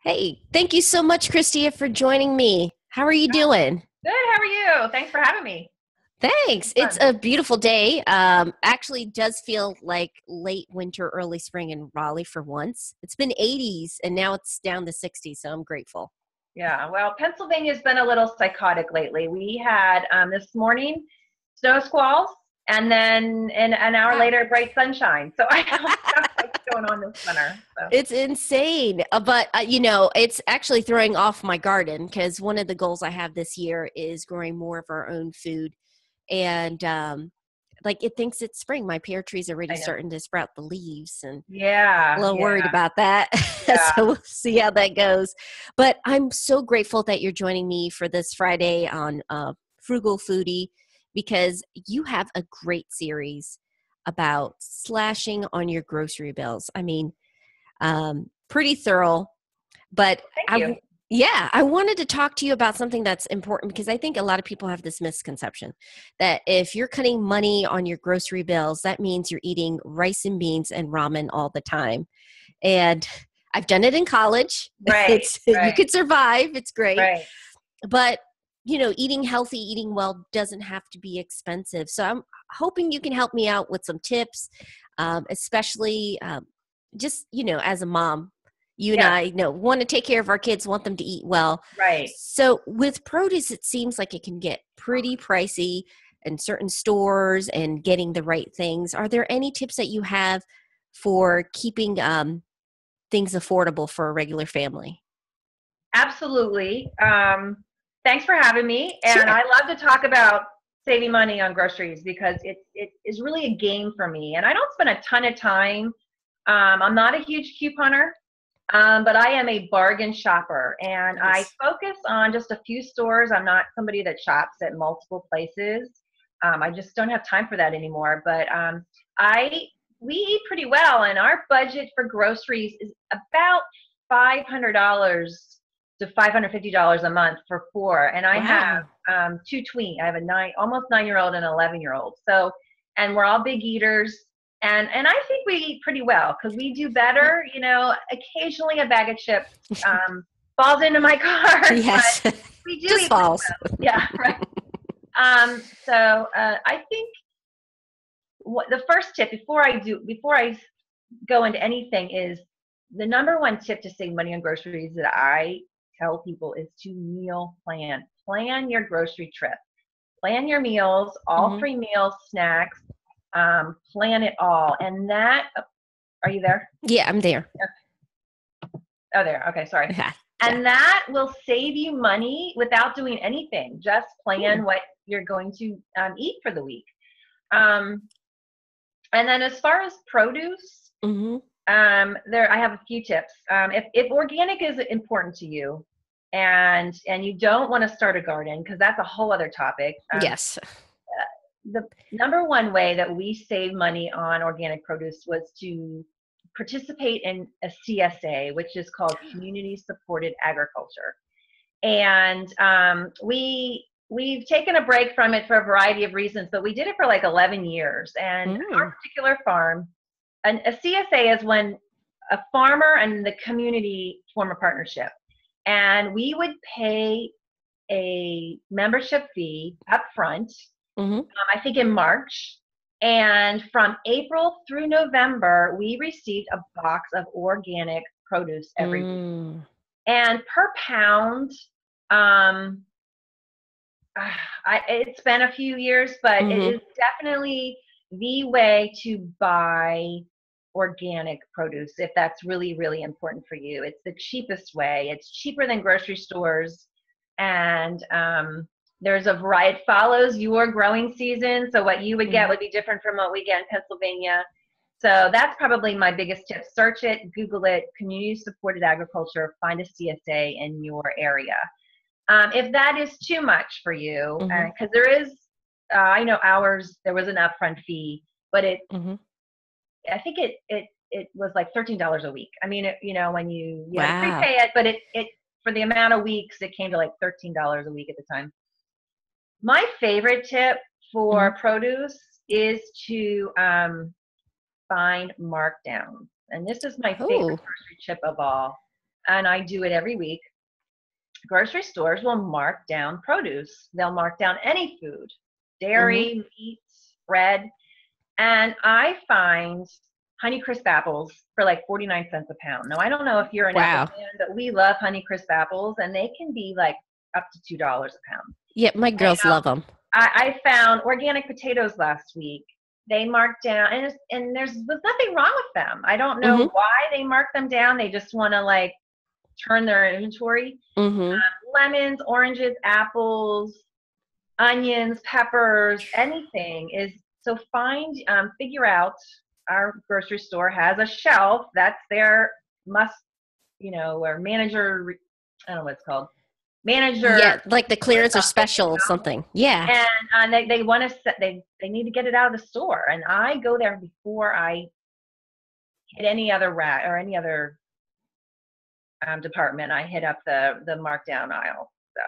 Hey, thank you so much, Kristia, for joining me. How are you doing? Good. How are you? Thanks for having me. Thanks. It's Fun. a beautiful day. Actually does feel like late winter, early spring in Raleigh for once. It's been 80s and now it's down to 60s, so I'm grateful. Yeah. Well, Pennsylvania's been a little psychotic lately. We had this morning snow squalls, and then an hour Wow. later, bright sunshine. So I don't know what's going on this winter. So It's insane. It's actually throwing off my garden because one of the goals I have this year is growing more of our own food. And like it thinks it's spring. My pear tree's already I know. starting to sprout the leaves and a Yeah. little Yeah. worried about that. Yeah. So we'll see how that goes. But I'm so grateful that you're joining me for this Friday on Frugal Foodie because you have a great series about slashing on your grocery bills. I mean, pretty thorough, but Thank you. yeah, I wanted to talk to you about something that's important because I think a lot of people have this misconception that if you're cutting money on your grocery bills, that means you're eating rice and beans and ramen all the time. And I've done it in college. Right. It's you Right. could survive. It's great. Right. But eating healthy, eating well doesn't have to be expensive. So I'm hoping you can help me out with some tips, especially just, as a mom, you and Yeah. I want to take care of our kids, want them to eat well. Right. So with produce, it seems like it can get pretty pricey in certain stores and getting the right things. Are there any tips that you have for keeping things affordable for a regular family? Absolutely. Thanks for having me. And Sure. I love to talk about saving money on groceries because it is really a game for me. And I don't spend a ton of time. I'm not a huge couponer, but I am a bargain shopper. And I Nice. focus on just a few stores. I'm not somebody that shops at multiple places. I just don't have time for that anymore. But I we eat pretty well, and our budget for groceries is about $500 to $550 a month for four. And I have Wow. two tween. I have a almost 9-year-old and an 11-year-old. So, and we're all big eaters. And I think we eat pretty well because we do better. Occasionally a bag of chips falls into my cart, but Yes. we do Just eat pretty falls. well. Yeah, right. So I think the first tip before I go into anything is the number one tip to save money on groceries that I tell people is to meal plan. Plan your grocery trip. Plan your meals, all Hmm. 3 meals, snacks. Plan it all, and that. Are you there? Yeah, I'm there. Oh, there. Okay, sorry. Yeah. Yeah. And that will save you money without doing anything. Just Cool. plan what you're going to eat for the week. Um, and then as far as produce, Hmm. there I have a few tips. If organic is important to you, and you don't want to start a garden because that's a whole other topic. Yes. The number one way that we save money on organic produce was to participate in a CSA, which is called Community Supported Agriculture. And we've taken a break from it for a variety of reasons, but we did it for like 11 years. And our Mm. particular farm, a CSA is when a farmer and the community form a partnership. And we would pay a membership fee up front, Hmm. I think in March. And from April through November, we received a box of organic produce every week. Mm. And per pound, um, it's been a few years, but it Hmm. is definitely the way to buy organic produce if that's really, really important for you. It's the cheapest way. It's cheaper than grocery stores. And there's a variety. It follows your growing season. So what you would get Hmm. would be different from what we get in Pennsylvania. So that's probably my biggest tip. Search it, Google it, community supported agriculture, find a CSA in your area. If that is too much for you, Hmm. because there is, I know ours, there was an upfront fee, but Hmm. I think it was like $13 a week. I mean, when you had to Wow. prepay it, but it for the amount of weeks, it came to like $13 a week at the time. My favorite tip Hmm. for produce is to find markdowns, and this is my favorite Oh. grocery tip of all. and I do it every week, grocery stores will mark down produce. They'll mark down any food, dairy, meat, bread. And I find Honeycrisp apples for like 49 cents a pound. Now, I don't know if you're an apple Wow. fan, but we love Honeycrisp apples, and they can be like up to $2 a pound. Yeah, my girls love them. I found organic potatoes last week. They marked down, and there was nothing wrong with them. I don't know why they marked them down. They just want to like turn their inventory. Lemons, oranges, apples, onions, peppers, anything is, so figure out, our grocery store has a shelf that's their or manager, I don't know what it's called. Manager. Yeah, like the clearance or special something. Yeah. And they want to they need to get it out of the store. And I go there before I hit any other rack or any other department. I hit up the markdown aisle. So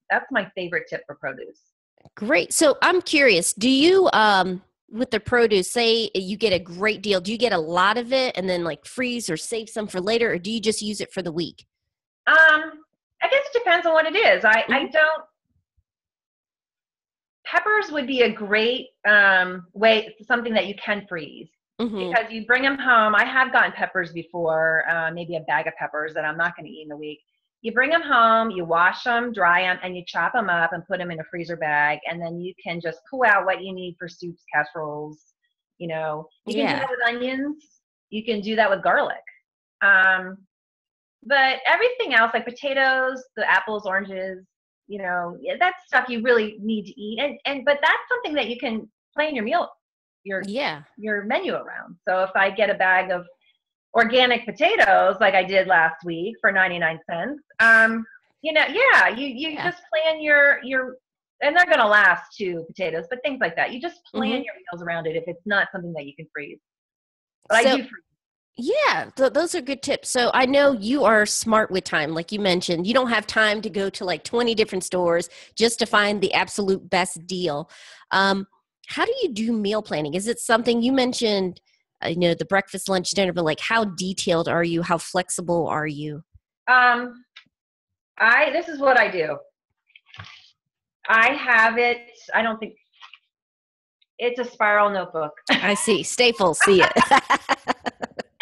that's my favorite tip for produce. Great. So I'm curious, do you with the produce, say you get a great deal, do you get a lot of it and then like freeze or save some for later, or do you just use it for the week? I guess it depends on what it is. I don't. Peppers would be a great way, something that you can freeze, because you bring them home. I have gotten peppers before, maybe a bag of peppers that I'm not going to eat in a week. You bring them home, you wash them, dry them, and you chop them up and put them in a freezer bag, and then you can just pull out what you need for soups, casseroles. You can do that with onions. You can do that with garlic. But everything else, like potatoes, the apples, oranges, that's stuff you really need to eat. But that's something that you can plan your menu around. So if I get a bag of organic potatoes, like I did last week for 99 cents, you just plan your, and they're going to last too, potatoes, but things like that. You just plan your meals around it if it's not something that you can freeze. But I do freeze. Yeah, those are good tips. So I know you are smart with time. Like you mentioned, you don't have time to go to like 20 different stores just to find the absolute best deal. How do you do meal planning? Is it something you mentioned, the breakfast, lunch, dinner, but like how detailed are you? How flexible are you? This is what I do. I have it, I don't think, it's a spiral notebook. I see. Staples, see it.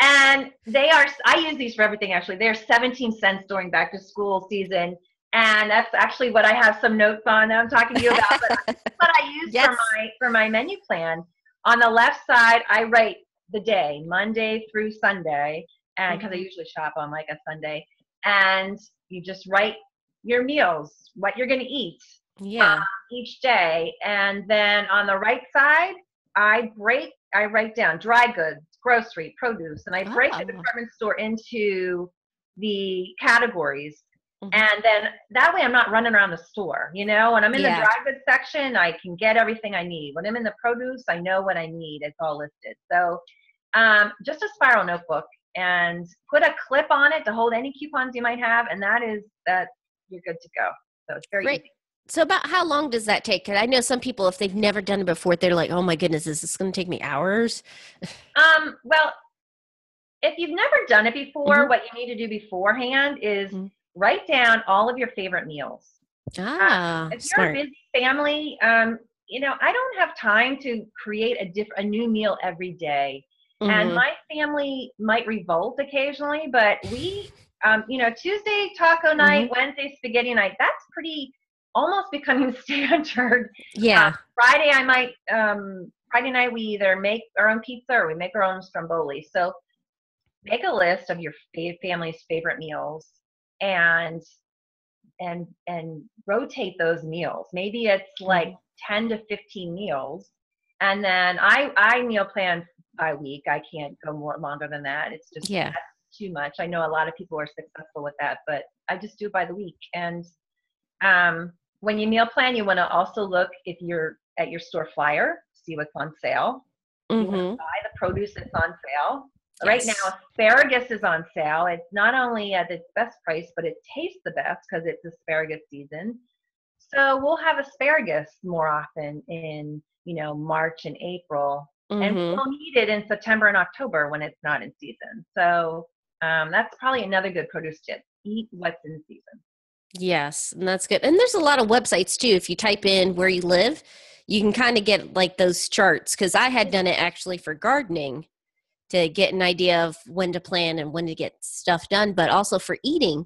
And I use these for everything, actually. They're 17 cents during back to school season. And that's actually what I have some notes on that I'm talking to you about. But what I use for my menu plan. On the left side, I write the day, Monday through Sunday, and because I usually shop on like a Sunday. And you just write your meals, what you're going to eat each day. And then on the right side, I write down dry goods, grocery, produce, and I break the department store into the categories. And then that way I'm not running around the store, when I'm in the dry goods section, I can get everything I need. When I'm in the produce, I know what I need. It's all listed. So just a spiral notebook, and put a clip on it to hold any coupons you might have. And that you're good to go. So it's very easy. So about how long does that take? Because I know some people, if they've never done it before, they're like, oh my goodness, is this going to take me hours? Well, if you've never done it before, what you need to do beforehand is write down all of your favorite meals. If you're a busy family, I don't have time to create a new meal every day. And my family might revolt occasionally, but we, Tuesday taco night, Wednesday spaghetti night, that's pretty almost becoming standard. Yeah. Friday night we either make our own pizza or we make our own stromboli. So make a list of your family's favorite meals and rotate those meals. Maybe it's like 10 to 15 meals. And then I meal plan by week. I can't go longer than that. It's just that's too much. I know a lot of people are successful with that, but I just do it by the week. And when you meal plan, you want to also look if you're at your store flyer, see what's on sale. You want to buy the produce that's on sale. Yes. Right now, asparagus is on sale. It's not only at its best price, but it tastes the best because it's asparagus season. So we'll have asparagus more often in, March and April. And we'll need it in September and October when it's not in season. So That's probably another good produce tip. Eat what's in season. Yes, and that's good. And there's a lot of websites too. If you type in where you live, you can kind of get like those charts, because I had done it actually for gardening to get an idea of when to plant and when to get stuff done, but also for eating.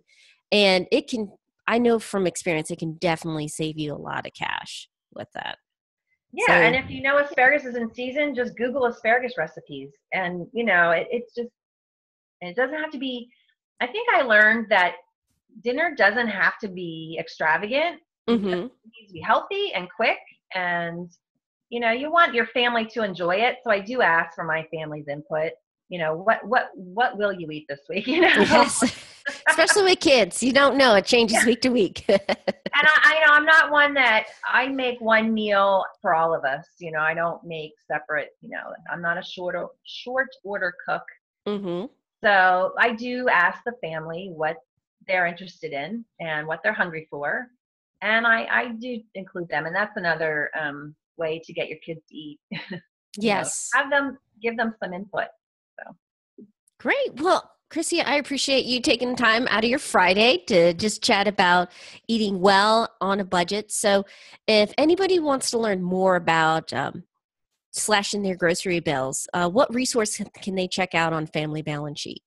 And it can, I know from experience, it can definitely save you a lot of cash with that. Yeah, and So, if you know asparagus is in season, just Google asparagus recipes, and it's just, it doesn't have to be. I think I learned that dinner doesn't have to be extravagant. It just mm-hmm. needs to be healthy and quick, and you want your family to enjoy it. So I do ask for my family's input. What will you eat this week? Yes, especially with kids. You don't know. It changes week to week. And I know I'm not one that I make one meal for all of us. I don't make separate. I'm not a short order cook. Mm-hmm. So I do ask the family what they're interested in and what they're hungry for, and I do include them. And that's another way to get your kids to eat. Yes. Give them some input. So. Great. Well, Kristia, I appreciate you taking time out of your Friday to just chat about eating well on a budget. So, if anybody wants to learn more about slashing their grocery bills, what resource can they check out on Family Balance Sheet?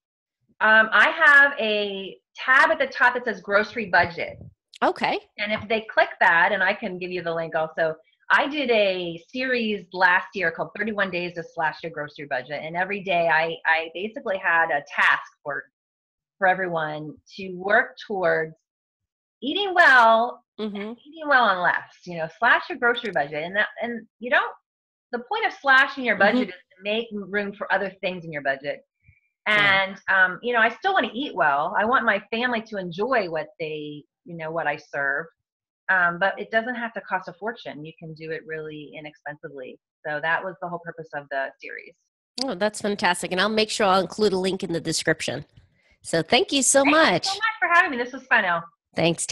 I have a tab at the top that says grocery budget. Okay. And if they click that, and I can give you the link also, I did a series last year called 31 Days to Slash Your Grocery Budget. And every day I basically had a task for everyone to work towards eating well, Mm-hmm. eating well on less, slash your grocery budget. And the point of slashing your budget is to make room for other things in your budget. And, I still want to eat well. I want my family to enjoy what what I serve. But it doesn't have to cost a fortune. You can do it really inexpensively. So that was the whole purpose of the series. Oh, that's fantastic. And I'll make sure I'll include a link in the description. So thank you so Thank you so much. much for having me. This was fun, Elle. Thanks.